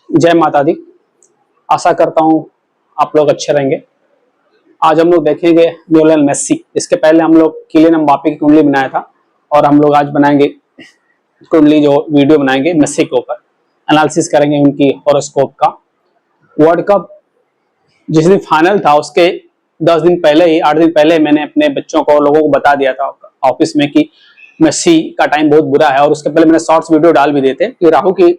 जय माता दी। आशा करता हूँ आप लोग अच्छे रहेंगे। आज हम लोग देखेंगे लियोनेल मेसी। इसके पहले हम लोग किलियन एम्बापे की कुंडली बनाया था और हम लोग आज बनाएंगे कुंडली, जो वीडियो बनाएंगे मेसी के ऊपर, एनालिसिस करेंगे उनकी हॉरोस्कोप का। वर्ल्ड कप जिस दिन फाइनल था उसके 10 दिन पहले ही, 8 दिन पहले मैंने अपने बच्चों को, लोगों को बता दिया था ऑफिस में कि मेसी का टाइम बहुत बुरा है। और उसके पहले मैंने शॉर्ट्स वीडियो डाल भी देते कि राहु की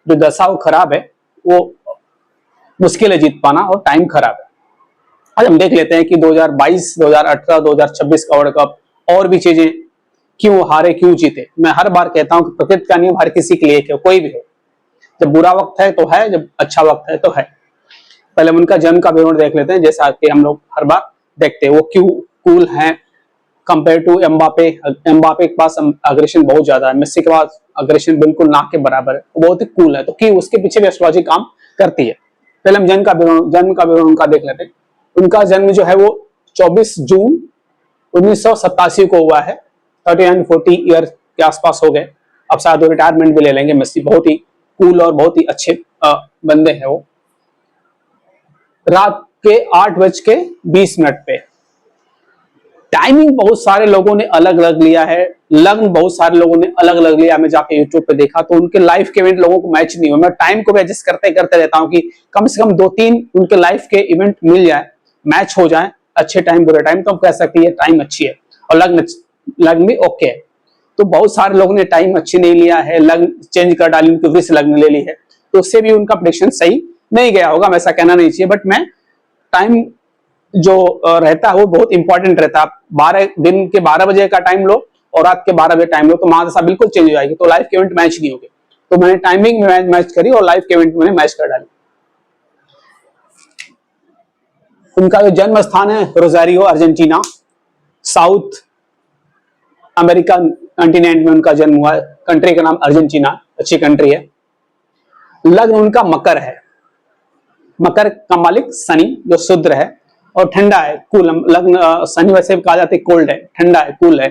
जो दशा वो खराब है, वो मुश्किल है जीत पाना और टाइम खराब है। आज हम देख लेते हैं कि 2022, 2018, 2026 का वर्ल्ड कप और भी चीजें क्यों हारे, क्यों जीते। मैं हर बार कहता हूं कि प्रकृति का नियम हर किसी के लिए है, कोई भी हो। जब बुरा वक्त है तो है, जब अच्छा वक्त है तो है। पहले हम उनका जन्म का विवरण देख लेते हैं, जैसा कि हम लोग हर बार देखते हैं। वो क्यों कूल हैं कंपेयर टू एम्बापे। एम्बापे के पास अग्रेशन बहुत ज्यादा है, मेसी के पास अग्रेशन बिल्कुल ना के बराबर है, वो बहुत ही कूल है। तो कि उसके पीछे भी एस्ट्रोलॉजी काम करती है। पहले हम जन्म का विवरण उनका देख लेते हैं। उनका जन्म जो है वो 24 जून 1987 को हुआ है। 39-40 ईयर के आसपास हो गए। अब शायद वो रिटायरमेंट भी ले लेंगे। मेसी बहुत ही कूल और बहुत ही अच्छे बंदे हैं वो। रात के 8:20 पे। टाइमिंग बहुत सारे लोगों ने अलग अलग लिया है, लग्न बहुत सारे लोगों ने अलग अलग लिया। मैं जाके यूट्यूब पे देखा तो उनके लाइफ के इवेंट लोगों को मैच नहीं हुआ। मैं टाइम को भी एडजस्ट करते करते रहता हूँ कि कम से कम 2-3 उनके लाइफ के इवेंट मिल जाए, मैच हो जाए, अच्छे टाइम बुरे टाइम, तो हम कह सकते हैं टाइम अच्छी है और लग्न भी ओके है। तो बहुत सारे लोगों ने टाइम अच्छी नहीं लिया है, लग्न चेंज कर डाली, उनकी वृष लग्न ले ली है, तो उससे भी उनका प्रेडिक्शन सही नहीं गया होगा। ऐसा कहना नहीं चाहिए, बट मैं टाइम जो रहता है वो बहुत इंपॉर्टेंट रहता है। आप 12 दिन के 12 बजे का टाइम लो और रात के 12 बजे टाइम लो, तो महादशा बिल्कुल चेंज हो जाएगी, तो लाइफ के इवेंट मैच नहीं होंगे। तो मैंने टाइमिंग में मैच करी और लाइफ के इवेंट में मैच कर डाली। उनका जो जन्म स्थान है Rosario, Argentina, south American continent में उनका जन्म हुआ है। कंट्री का नाम अर्जेंटीना, अच्छी कंट्री है। लग्न उनका मकर है। मकर का मालिक शनि जो शुद्र है और ठंडा है, कूल। लग्न शनि वैसे कहा जाता है कोल्ड है, ठंडा है, कूल है।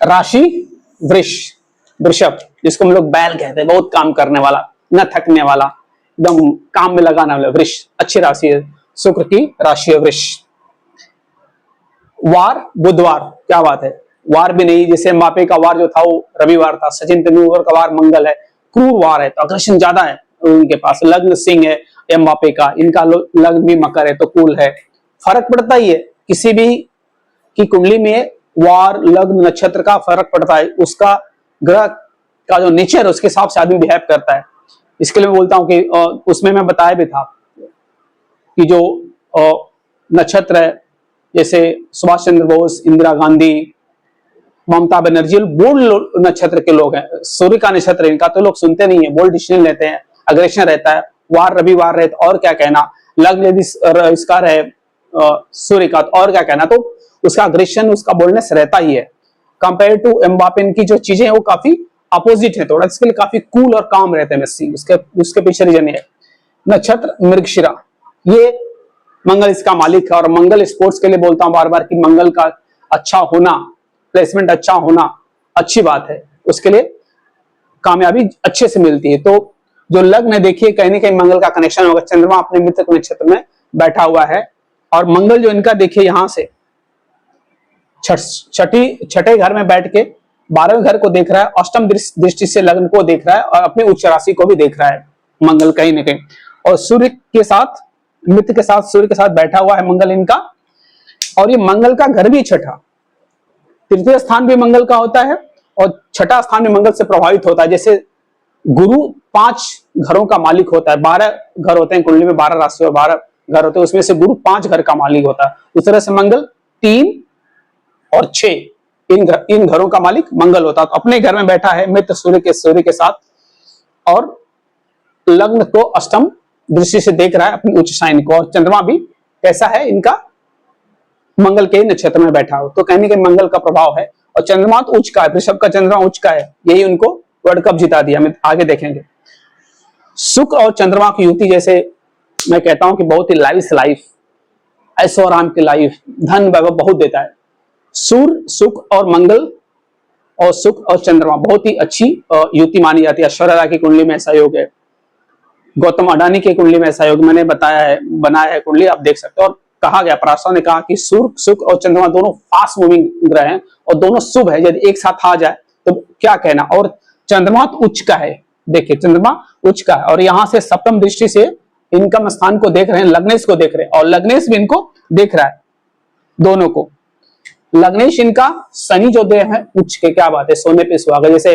राशि वृषभ, जिसको हम लोग बैल कहते हैं, बहुत काम करने वाला, न थकने वाला, एकदम काम में लगाने वाला। वृष अच्छी राशि है, शुक्र की राशि है वृष। वार बुधवार, क्या बात है, वार भी नहीं। जैसे एम्बापे का वार जो था वो रविवार था, सचिन तेंदुलकर का वार मंगल है, क्रूर वार है, तो अग्रेशन ज्यादा है उनके पास। लग्न सिंह है एम्बापे का, इनका लग्न भी मकर है, तो कूल है। फर्क पड़ता ही है किसी भी की कुंडली में, वार लग्न नक्षत्र का फर्क पड़ता है। उसका ग्रह का जो नेचर है उसके हिसाब से आदमी बिहेव करता है। इसके लिए मैं बोलता हूं कि उसमें मैं बताया भी था कि जो नक्षत्र है, जैसे सुभाष चंद्र बोस, इंदिरा गांधी, ममता बनर्जी, बोल्ड नक्षत्र के लोग हैं। सूर्य का नक्षत्र इनका, तो लोग सुनते नहीं है, बोल्ड डिसीजन लेते हैं, अग्रेशन रहता है। वार रविवार रहे तो और क्या कहना, लग्न यदि इसका रहे सूर्य का, तो और क्या कहना। तो उसका अग्रेशन, उसका बोल्डनेस रहता ही है। कंपेयर टू एम्बापे की जो चीजें हैं वो काफी अपोजिट है थोड़ा, इसके लिए काफी कूल और काम रहते हैं मेसी। उसके पीछे रीजन है। नक्षत्र मृगशिरा, ये मंगल इसका मालिक है। और मंगल स्पोर्ट्स के लिए बोलता हूं बार बार कि मंगल का अच्छा होना, प्लेसमेंट अच्छा होना अच्छी बात है, उसके लिए कामयाबी अच्छे से मिलती है। तो जो लग्न है देखिए, कहीं ना कहीं मंगल का कनेक्शन होगा। चंद्रमा अपने मित्र नक्षत्र में बैठा हुआ है और मंगल जो इनका देखिए यहां से छठे घर में बैठ के 12वें घर को देख रहा है, अष्टम दृष्टि से लग्न को देख रहा है और अपने उच्च राशि को भी देख रहा है मंगल कहीं ना कहीं। और सूर्य के साथ, मित्र के साथ सूर्य के साथ बैठा हुआ है मंगल इनका। और ये मंगल का घर भी छठा, तृतीय स्थान भी मंगल का होता है और छठा स्थान भी मंगल से प्रभावित होता है। जैसे गुरु 5 घरों का मालिक होता है, 12 घर होते हैं कुंडली में, 12 राशि और 12 घर होते हैं, उसमें से गुरु 5 घर का मालिक होता है। उस तरह से मंगल 3 और 6 इन घरों का मालिक मंगल होता है। तो अपने घर में बैठा है मित्र सूर्य के साथ, और लग्न को अष्टम दृष्टि से देख रहा है अपनी उच्च साइन को। और चंद्रमा भी कैसा है इनका, मंगल के नक्षत्र में बैठा हो, तो कहने के मंगल का प्रभाव है। और चंद्रमा तो उच्च का है, वृषभ का चंद्रमा उच्च का है, यही उनको वर्ल्ड कप जिता दिया। हम आगे देखेंगे। शुक्र और चंद्रमा की युति, जैसे मैं कहता हूं कि बहुत ही लाइफ, ऐशो आराम की लाइफ, धन वैभव बहुत देता है। सूर्य, शुक्र और मंगल और शुक्र और चंद्रमा बहुत ही अच्छी युति मानी जाती है। ऐश्वर्या राय की कुंडली में ऐसा योग है। गौतम अडानी की कुंडली में ऐसा योग मैंने बताया है, बनाया है कुंडली, आप देख सकते हो। और कहा गया, पराशर ने कहा कि सूर्य, शुक्र और चंद्रमा दोनों फास्ट मूविंग ग्रह हैं और दोनों शुभ है। यदि एक साथ आ जाए तो क्या कहना। और चंद्रमा तो उच्च का है, देखिए चंद्रमा उच्च का है और यहाँ से सप्तम दृष्टि से इनकम स्थान को देख रहे हैं, लग्नेश को देख रहे हैं और लग्नेश भी इनको देख रहा है, दोनों को। लग्नेश इनका शनि जो देव है उच्च के, क्या बात है, सोने पे सुहागा। जैसे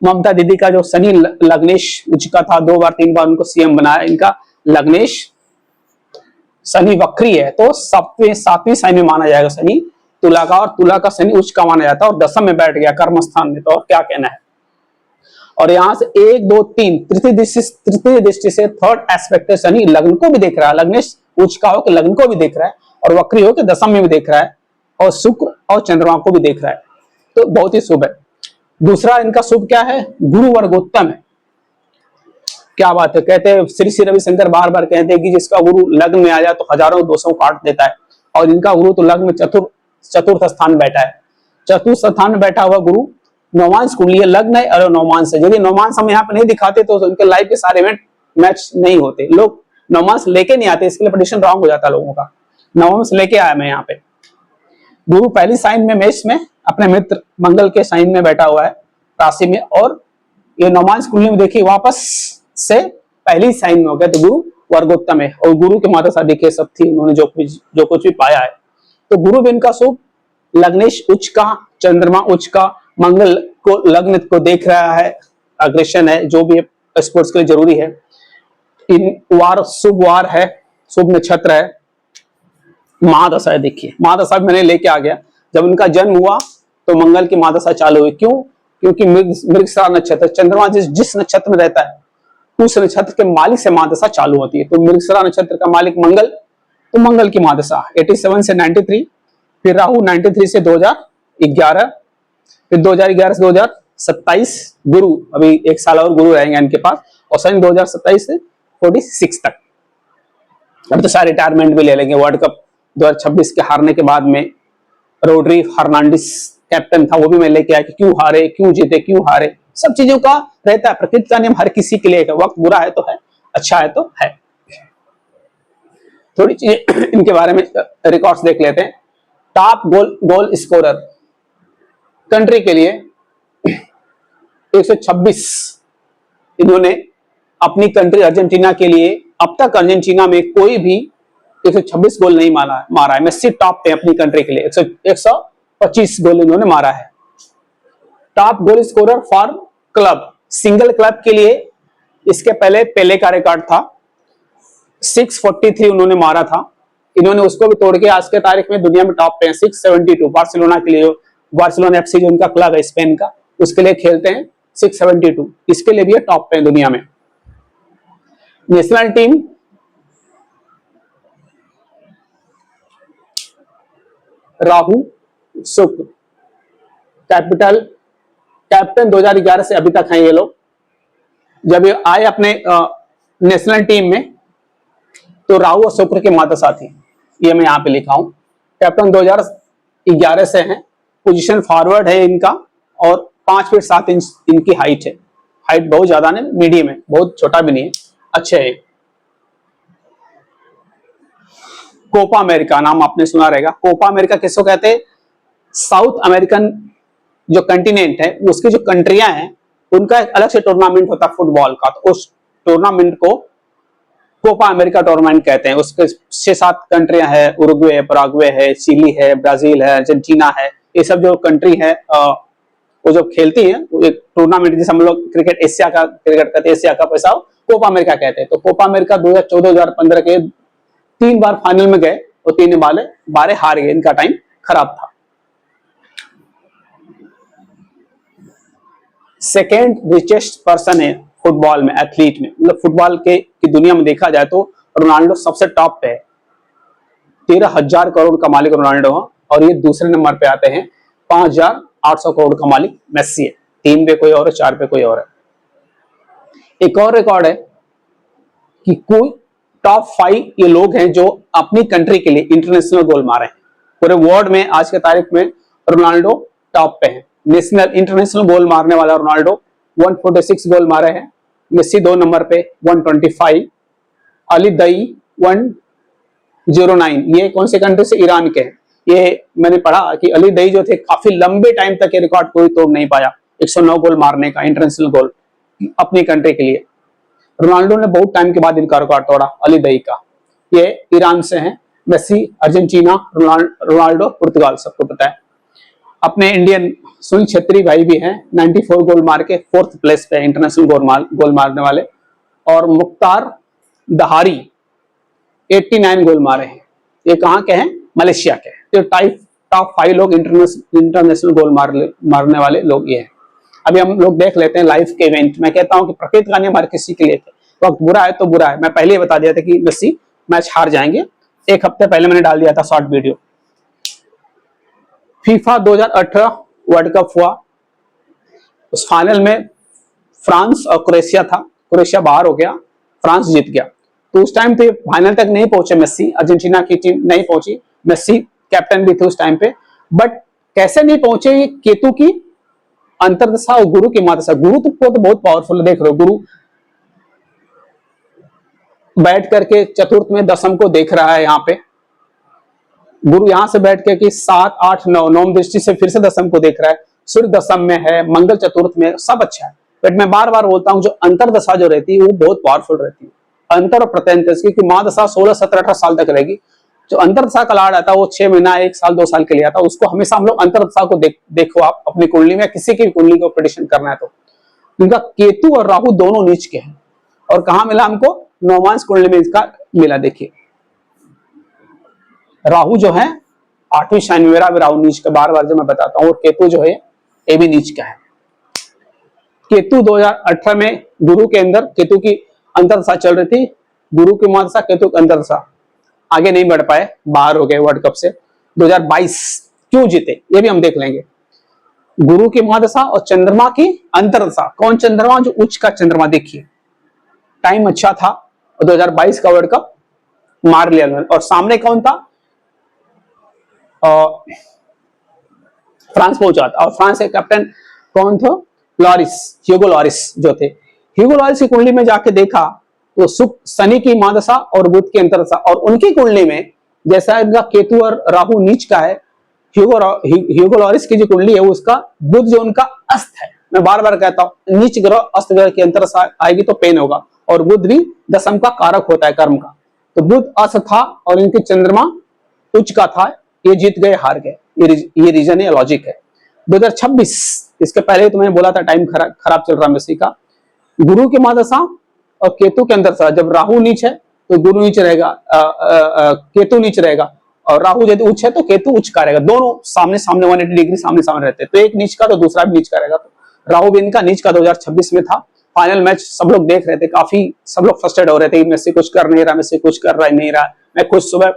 ममता दीदी का जो शनि लग्नेश उच्च का था, 2 बार 3 बार उनको सीएम बनाया। इनका लग्नेश शनि वक्री है तो सातवीं साइन में माना जाएगा शनि तुला का, और तुला का शनि उच्च का माना जाता है और दशम में बैठ गया कर्म स्थान में, तो और क्या कहना है। और यहां से 1 2 3 तृतीय दृष्टि से थर्ड एस्पेक्ट है, शनि लग्न को भी देख रहा है, लग्नेश उच्च का हो कि लग्न को भी देख रहा है और वक्री हो कि दशम में भी देख रहा है और शुक्र और चंद्रमा को भी देख रहा है, तो बहुत ही शुभ है। दूसरा इनका शुभ क्या है, गुरु वर्गोत्तम है। क्या बात है, कहते हैं श्री श्री रविशंकर बार बार कहते हैं कि जिसका गुरु लग्न में आ जाए तो हजारों दोषों काट देता है, और इनका गुरु तो लग्न में चतुर्थ स्थान बैठा है। चतुर्थ स्थान में बैठा हुआ गुरु नौमांश कुंडली लग्न है और नौमांश है। यदि नौमांश हम यहाँ पे नहीं दिखाते तो उनके लाइफ के सारे इवेंट मैच नहीं होते। लोग नौमांश लेके नहीं आते, इसके लिए प्रेडिक्शन रॉन्ग हो जाता है लोगों का। नौमांश लेके आया मैं यहाँ पे। गुरु पहली साइन में मेष में अपने मित्र मंगल के साइन में बैठा हुआ है राशि में, और ये नौमांश कुंडली में देखिए वापस से पहली साइन में हो गया, तो गुरु वर्गोत्तम है और गुरु की माता शादी के सब थी, उन्होंने जो कुछ भी पाया है। तो गुरु भी इनका शुभ, लग्नेश उच्च का, चंद्रमा उच्च का, मंगल को लग्न को देख रहा है, अग्रेशन है, जो भी स्पोर्ट्स के लिए जरूरी है। इन वार शुभ वार है, शुभ नक्षत्र है, महादशा है। देखिए महादशा मैंने लेके आ गया, जब उनका जन्म हुआ तो मंगल की महादशा चालू हुई। क्यों? क्योंकि मृगशिरा नक्षत्र, चंद्रमा जिस नक्षत्र में रहता है उस नक्षत्र के मालिक से महादशा चालू होती है। तो मृगशिरा नक्षत्र का मालिक मंगल, तो मंगल की महादशा 87 से 93, फिर राहु 93 से 2011, फिर 2011 से 2027, गुरु अभी 1 साल और गुरु रहेंगे इनके पास, और शनि 2027 से 46 तक। अब तो सारे रिटायरमेंट भी ले लेंगे। वर्ल्ड कप 2026 के हारने के बाद में रोड्री फर्नांडिस कैप्टन था, वो भी मैं लेके आया कि क्यों हारे, क्यों जीते, क्यों हारे, सब चीजों का रहता है। प्रकृति का नियम हर किसी के लिए है, वक्त बुरा है तो है, अच्छा है तो है। थोड़ी चीजें इनके बारे में रिकॉर्ड्स देख लेते हैं। टॉप गोल स्कोरर कंट्री के लिए 126 इन्होंने अपनी कंट्री अर्जेंटीना के लिए, अब तक अर्जेंटीना में कोई भी 126 गोल नहीं मारा है। मेसी टॉप पे अपनी कंट्री के लिए 125 गोल इन्होंने मारा है। Top goal scorer for club, single club के लिए इसके पहले पेले का रिकॉर्ड था, 643 उन्होंने मारा था। इन्होंने उसको भी तोड़ के आज के तारीख में दुनिया में टॉप पे हैं, 672। बार्सिलोना के लिए, बार्सिलोना एफसी जो उनका क्लब है स्पेन का, उसके लिए खेलते हैं, 672 इसके लिए भी टॉप पे है दुनिया में। नेशनल टीम राहु शुक्र, कैप्टन 2011 से अभी तक हैं ये लोग। जब ये आए अपने नेशनल टीम में तो राहु और शुक्र की महादशा थी, ये मैं यहाँ पे लिखा हूं। कैप्टन 2011 से हैं, पोजीशन फॉरवर्ड है इनका, और 5 फीट 7 इंच इनकी हाइट है। हाइट बहुत ज्यादा नहीं, मीडियम है, बहुत छोटा भी नहीं है, अच्छे है। कोपा अमेरिका नाम आपने सुना रहेगा। कोपा अमेरिका किसको कहते हैं? साउथ अमेरिकन जो कंटिनेंट है उसकी जो कंट्रियां हैं उनका एक अलग से टूर्नामेंट होता है फुटबॉल का, तो उस टूर्नामेंट को कोपा अमेरिका टूर्नामेंट कहते हैं। उसके 6-7 कंट्रियां हैं, उरुग्वे है, पराग्वे है, चिली है, ब्राजील है, अर्जेंटीना है, ये सब जो कंट्री है वो जो खेलती है एक टूर्नामेंट, जैसे हम लोग क्रिकेट एशिया का क्रिकेट कहते हैं, एशिया का पैसा कोपा अमेरिका कहते हैं। तो कोपा अमेरिका 2014 2015 के 3 बार फाइनल में गए और 3 बारे हार गए, इनका टाइम खराब था। सेकेंड रिचेस्ट पर्सन है फुटबॉल में, एथलीट में, मतलब फुटबॉल की दुनिया में देखा जाए तो रोनाल्डो सबसे टॉप पे है। 13,000 करोड़ का मालिक रोनाल्डो है, और ये दूसरे नंबर पे आते हैं 5,800 करोड़ का मालिक मेसी है। 3 पे कोई और है, 4 पे कोई और है। एक और रिकॉर्ड है कि कोई टॉप 5 ये लोग हैं जो अपनी कंट्री के लिए इंटरनेशनल गोल मारे हैं। पूरे वर्ल्ड में आज के तारीख में रोनाल्डो टॉप पे है। नेशनल इंटरनेशनल गोल मारने वाला रोनाल्डो 146 गोल मारे हैं, मेसी 2 नंबर पे 125, अली दई 109। ये कौन से कंट्री से? ईरान के हैं। ये मैंने पढ़ा कि अली दई जो थे काफी लंबे टाइम तक ये रिकॉर्ड कोई तोड़ नहीं पाया, 109 गोल मारने का, इंटरनेशनल गोल अपनी कंट्री के लिए। रोनाल्डो ने बहुत टाइम के बाद इनका रिकॉर्ड तोड़ा, अली दई का। ये ईरान से हैं। मेसी अर्जेंटीना, रोनाल्डो पुर्तगाल, सबको पता है। अपने इंडियन सुनील छेत्री भाई भी हैं, 94 गोल मार के 4th प्लेस पे इंटरनेशनल गोल मारने वाले। और मुख्तार दहारी 89 गोल मारे हैं। ये कहाँ के हैं? मलेशिया के। तो टॉप 5 लोग इंटरनेशनल गोल मारने वाले लोग ये हैं। अभी हम लोग देख लेते हैं लाइव के इवेंट। मैं कहता हूं कि प्रकृति का नियम हर किसी के लिए थे, वक्त बुरा है तो बुरा है। मैं पहले ही बता दिया था कि मेसी मैच हार जाएंगे, 1 हफ्ते पहले मैंने डाल दिया था short video. FIFA 2018 world cup हुआ, उस फाइनल में फ्रांस और क्रोएशिया था। क्रोएशिया बाहर हो गया, फ्रांस जीत गया। तो उस टाइम पे फाइनल तक नहीं पहुंचे मेसी, अर्जेंटीना की टीम नहीं पहुंची। मेसी कैप्टन भी थे उस टाइम पे, बट कैसे नहीं पहुंचे? ये केतु की अंतर्दशा और गुरु की महादशा। गुरु तो बहुत पावरफुल, देख रहे हो, गुरु बैठ करके चतुर्थ में दशम को देख रहा है। यहाँ पे गुरु यहां से बैठ के कि 7, 8, 9 नवम दृष्टि से फिर से दशम को देख रहा है। सूर्य दशम में है, मंगल चतुर्थ में, सब अच्छा है। बट मैं बार बार बोलता हूं, जो अंतरदशा जो रहती है वो बहुत पावरफुल रहती है। अंतर और प्रत्यंतर, क्योंकि महादशा 16, 17, 18 साल तक रहेगी। जो अंतरदशा का लाड़ आता है वो 6 महीना, 1 साल, 2 साल के लिए आता है। उसको हमेशा हम लोग अंतरदशा को देखो आप अपनी कुंडली में, किसी की कुंडली को प्रेडिक्शन करना है तो। इनका केतु और राहु दोनों नीच के हैं। और कहां मिला हमको? नौमांश कुंडली में इसका मिला। देखिए राहु जो है 8वीं शाइन में, मेरा भी राहु नीच का, बार बार जो मैं बताता हूं। और केतु जो है ये भी नीच का है। केतु 2018 में गुरु के अंदर, केतु की अंतरदशा चल रही थी, गुरु की महादशा, केतु की अंतरदशा, आगे नहीं बढ़ पाए, बाहर हो गए वर्ल्ड कप से। 2022 क्यों जीते ये भी हम देख लेंगे। गुरु की महादशा और चंद्रमा की अंतरदशा। कौन चंद्रमा? जो उच्च का चंद्रमा। देखिए टाइम अच्छा था और 2022 का वर्ल्ड कप मार लिया। और सामने कौन था? फ्रांस पहुंचा था। और फ्रांस के कैप्टन कौन थे? लॉरिस, ह्यूगो लॉरिस जो थे। ह्यूगो लॉरिस की कुंडली में जाके देखा तो शनि की महादशा और बुध की अंतरदशा, और उनकी कुंडली में जैसा इनका केतु और राहु नीच का है, ह्यूगो लॉरिस की जो कुंडली है उसका बुध जो उनका अस्त है। मैं बार बार कहता हूं, नीच ग्रह अस्त ग्रह की अंतरदशा आएगी तो पेन होगा। और बुध भी दशम का कारक होता है, कर्म का। तो बुध अस्त था और इनके चंद्रमा उच्च का था। ये जीत गए, हार गए। ये रीजन है, लॉजिक है। 2026, इसके पहले तो मैंने बोला था टाइम खराब चल रहा मेसी का। गुरु की महादशा और केतु के अंदर, जब राहु नीच है तो गुरु नीच रहेगा, केतु नीच रहेगा। और राहु यदि उच्च है तो केतु उच्च का रहेगा। दोनों सामने सामने 180 डिग्री सामने सामने रहते हैं। तो एक नीच का तो दूसरा भी नीच का रहेगा। तो राहु भी इनका नीच का 2026 में था। फाइनल मैच सब लोग देख रहे थे, काफी सब लोग फ्रस्ट्रेट हो रहे थे, मेसी कुछ कर नहीं रहा, मेसी कुछ कर रहा नहीं रहा। मैं खुद सुबह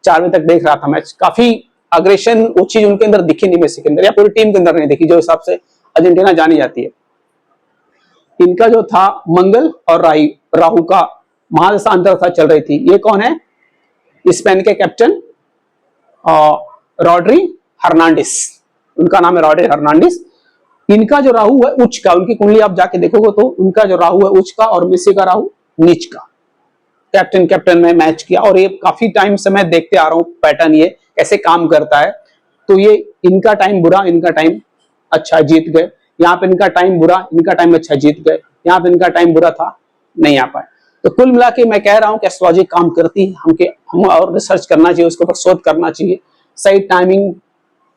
4 बजे तक देख रहा था मैच। काफी अग्रेशन, वो चीज उनके अंदर दिखी नहीं, मेसी के अंदर या पूरी टीम के अंदर नहीं दिखी, जो हिसाब से अर्जेंटीना जानी जाती है। इनका जो था मंगल और राहु का महादशा अंतरदशा चल रही थी। ये कौन है? स्पेन के कैप्टन रॉड्री हर्नांडिस, उनका नाम है रॉड्री हर्नांडिस। इनका जो राहु है उच्च का, उनकी कुंडली आप जाके देखोगे तो उनका जो राहु है उच्च का और मेसी का राहु नीच का। कैप्टन में मैच किया और ये काफी टाइम से मैं देखते आ रहा हूं पैटर्न, ये कैसे काम करता है। तो ये इनका टाइम बुरा, इनका टाइम अच्छा, जीत गए। यहाँ पे इनका टाइम बुरा, इनका टाइम अच्छा, जीत गए। यहाँ पे इनका टाइम बुरा था, नहीं आ पाए। तो कुल मिला के मैं कह रहा हूं कि एस्ट्रोलॉजी काम करती है। हम और रिसर्च करना चाहिए, उसके ऊपर शोध करना चाहिए, सही टाइमिंग,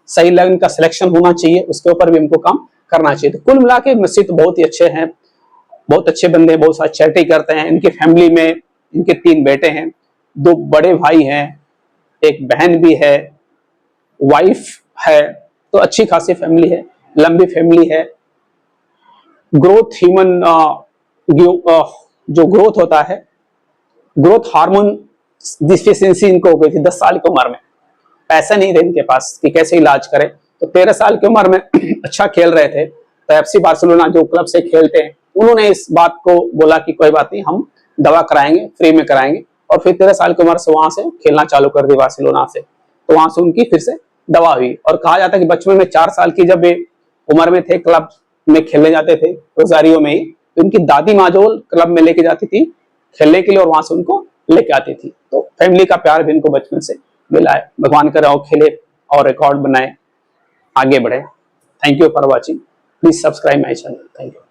सही लग्न का सिलेक्शन होना चाहिए, उसके ऊपर भी हमको काम करना चाहिए। तो कुल मिला के मेसी तो बहुत ही अच्छे हैं, बहुत अच्छे बंदे, बहुत सारी चैरिटी करते हैं। इनकी फैमिली में इनके 3 बेटे हैं, 2 बड़े भाई हैं, एक बहन भी है, वाइफ है। तो अच्छी खासी फैमिली है, लंबी फैमिली है। ग्रोथ, ह्यूमन जो ग्रोथ होता है, ग्रोथ हार्मोन डिफिशियंसी इनको हो गई थी 10 साल की उम्र में। पैसा नहीं थे इनके पास कि कैसे इलाज करें। तो 13 साल की उम्र में अच्छा खेल रहे थे, तो एफसी बार्सिलोना जो क्लब से खेलते हैं, उन्होंने इस बात को बोला कि कोई बात नहीं, हम दवा कराएंगे, फ्री में कराएंगे। और फिर 13 साल की उम्र से वहां से खेलना चालू कर दी बार्सिलोना से। तो वहां से उनकी फिर से दवा हुई। और कहा जाता है कि बचपन में 4 साल की जब उम्र में थे, क्लब में खेलने जाते थे रोजारियो में ही, तो इनकी दादी माँ जो क्लब में लेके जाती थी खेलने के लिए और वहां से उनको लेके आती थी। तो फैमिली का प्यार भी इनको बचपन से मिला है। भगवान करे और खेले और रिकॉर्ड बनाए, आगे बढ़े। Thank you for watching. Please subscribe my channel. Thank you.